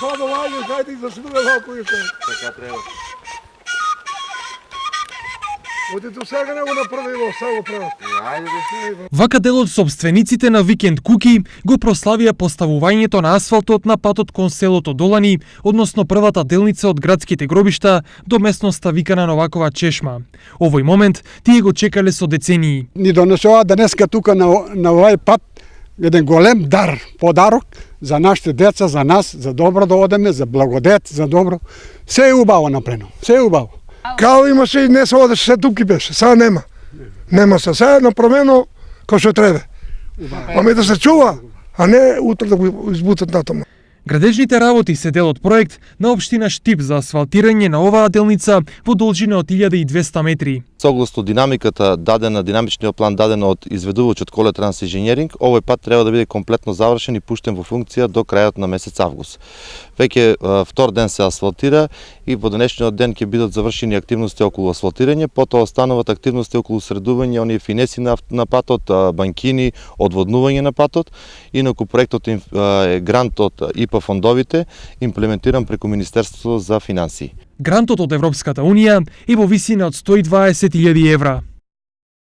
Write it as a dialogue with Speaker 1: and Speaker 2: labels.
Speaker 1: Само лагер, хайде за себе малко и
Speaker 2: Така треба.
Speaker 1: Оти до сега не го направило, сега го прават.
Speaker 2: Ајде да.
Speaker 3: Вака дел од собствениците на Викенд Куки го прославија поставувањето на асфалтот на патот кон селото Долани, односно првата делница од градските гробишта до местноста викана Новакова чешма. Овој момент тие го чекале со децении.
Speaker 1: Ни донесува денеска тука на овај пат еден голем дар, подарок за нашите деца, за нас, за добро да одеме, за благодет, за добро. Се е убаво направено, се е убаво. Као имаше и не се одеше, се тупки беше, сега нема. Нема се, сега е направено како што треба. Ами да се чува, а не утре да го избутат натаму.
Speaker 3: Градежните работи се дел од проект на општина Штип за асфалтирање на оваа делница во должина од 1200 метри.
Speaker 2: Согласно динамиката дадена, динамичниот план даден од изведувачот Коле Транс Инженеринг, овој пат треба да биде комплетно завршен и пуштен во функција до крајот на месец август. Веќе втор ден се асфалтира и во денешниот ден ќе бидат завршени активности околу асфалтирање, потоа остануваат активности околу средување, оние финеси на патот, банкини, одводнување на патот. Инаку проектот е грант од ИПА фондовите, имплементиран преку Министерството за финансии.
Speaker 3: Грантот од Европската Унија е во висина од 120.000 евра.